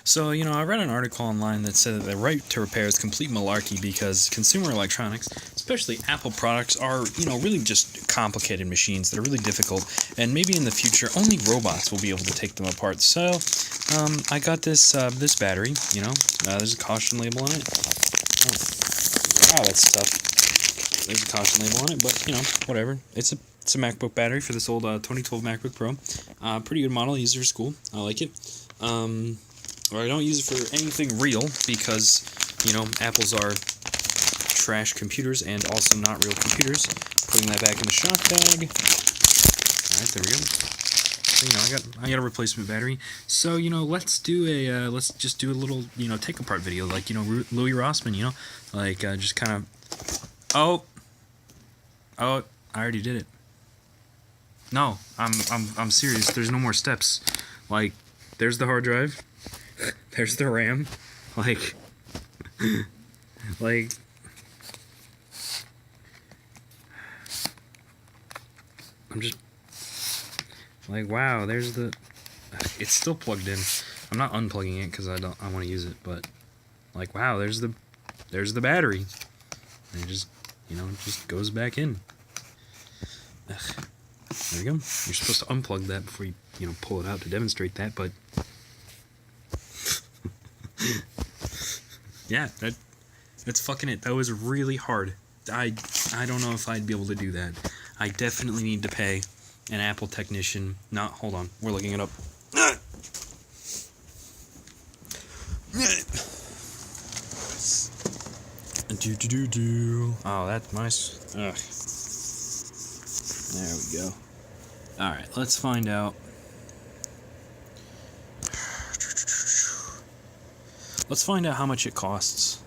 So, I read an article online that said that the right to repair is complete malarkey because consumer electronics, especially Apple products, are, really just complicated machines that are really difficult, and maybe in the future only robots will be able to take them apart. So, I got this battery, there's a caution label on it. Oh, wow, that's tough. There's a caution label on it, but, whatever. It's a MacBook battery for this old 2012 MacBook Pro. Pretty good model, user is cool. I like it. Or I don't use it for anything real because, Apples are trash computers and also not real computers. Putting that back in the shock bag. Alright, there we go. So, I got a replacement battery. So, let's just do a little, take apart video like, Louis Rossmann, just kind of, oh, I already did it. No, I'm serious. There's no more steps. Like, there's the hard drive. There's the RAM. Like, I'm just, wow, there's the, it's still plugged in. I'm not unplugging it because I want to use it, but, wow, there's the battery. And it just, it just goes back in. Ugh. There we go. You're supposed to unplug that before you, pull it out to demonstrate that, but yeah, that's fucking it. That was really hard. I don't know if I'd be able to do that. I definitely need to pay an Apple technician. Hold on. We're looking it up. Oh, that's nice. Ugh. There we go. Alright, let's find out. Let's find out how much it costs.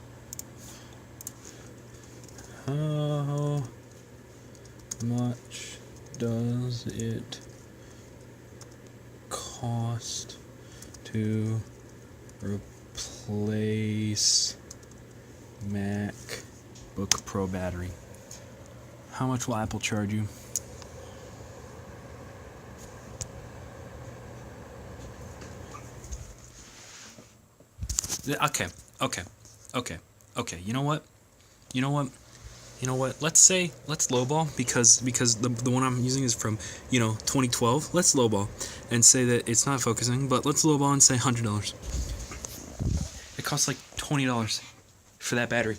How much does it cost to replace MacBook Pro battery? How much will Apple charge you? Okay. You know what? Let's lowball because the one I'm using is from 2012. Let's lowball and say that it's not focusing, but let's lowball and say $100. It costs like $20 for that battery.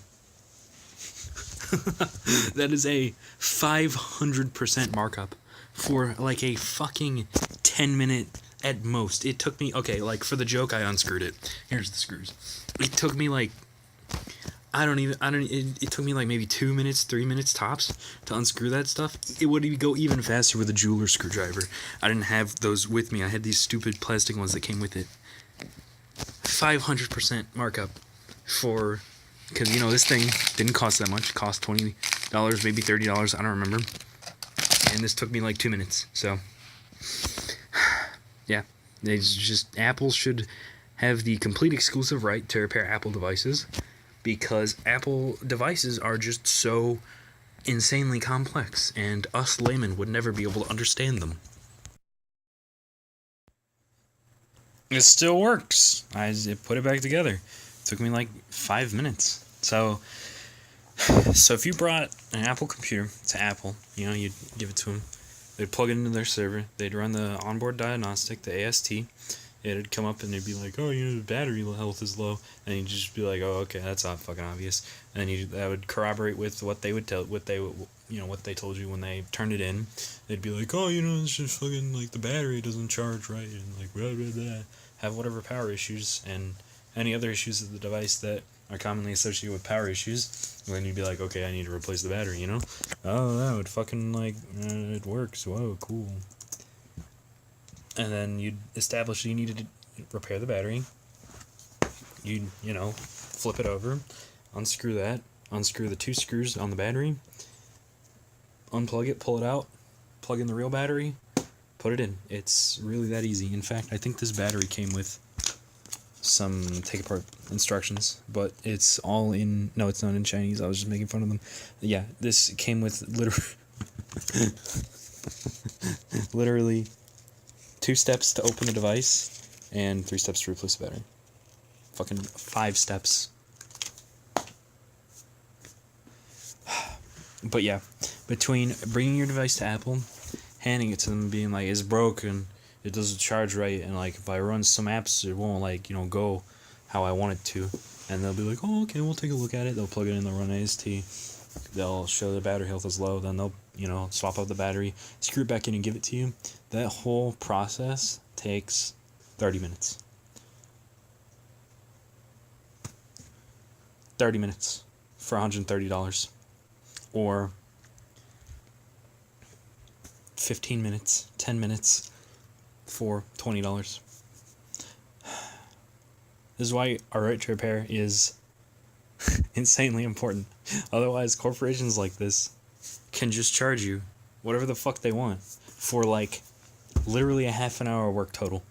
That is a 500% markup for like a fucking 10-minute at most. It took me, for the joke, I unscrewed it. Here's the screws. It took me it took me like maybe 2 minutes, 3 minutes tops to unscrew that stuff. It would go even faster with a jeweler screwdriver. I didn't have those with me. I had these stupid plastic ones that came with it. 500% markup for, because, this thing didn't cost that much. It cost $20, maybe $30, I don't remember. And this took me like 2 minutes, so yeah, it's just, Apple should have the complete exclusive right to repair Apple devices because Apple devices are just so insanely complex and us laymen would never be able to understand them. It still works. I put it back together. It took me like 5 minutes. So if you brought an Apple computer to Apple, you'd give it to them. They'd plug it into their server. They'd run the onboard diagnostic, the AST. It'd come up and they'd be like, oh, the battery health is low. And you'd just be like, oh, okay, that's not fucking obvious. And that would corroborate with what they would tell, what they told you when they turned it in. They'd be like, oh, it's just fucking like the battery doesn't charge right, and like blah blah blah. Have whatever power issues and any other issues of the device that are commonly associated with power issues. And then you'd be like, okay, I need to replace the battery. Oh, that would fucking it works. Whoa, cool. And then you'd establish that you needed to repair the battery. You'd, flip it over, unscrew that, unscrew the 2 screws on the battery, unplug it, pull it out, plug in the real battery, put it in. It's really that easy. In fact, I think this battery came with some take-apart instructions, but it's all in, no, it's not in Chinese. I was just making fun of them. Yeah, this came with literally 2 steps to open the device and 3 steps to replace the battery. fucking 5 steps. But yeah, between bringing your device to Apple, handing it to them, being like, it's broken, it doesn't charge right, and like if I run some apps, it won't like, you know, go how I want it to. And they'll be like, oh, okay, we'll take a look at it. They'll plug it in, they'll run AST, they'll show the battery health is low, then they'll, you know, swap out the battery, screw it back in and give it to you. That whole process takes 30 minutes. 30 minutes for $130. Or 15 minutes, 10 minutes for $20. This is why our right to repair is insanely important. Otherwise, corporations like this can just charge you whatever the fuck they want for like literally a half an hour work total.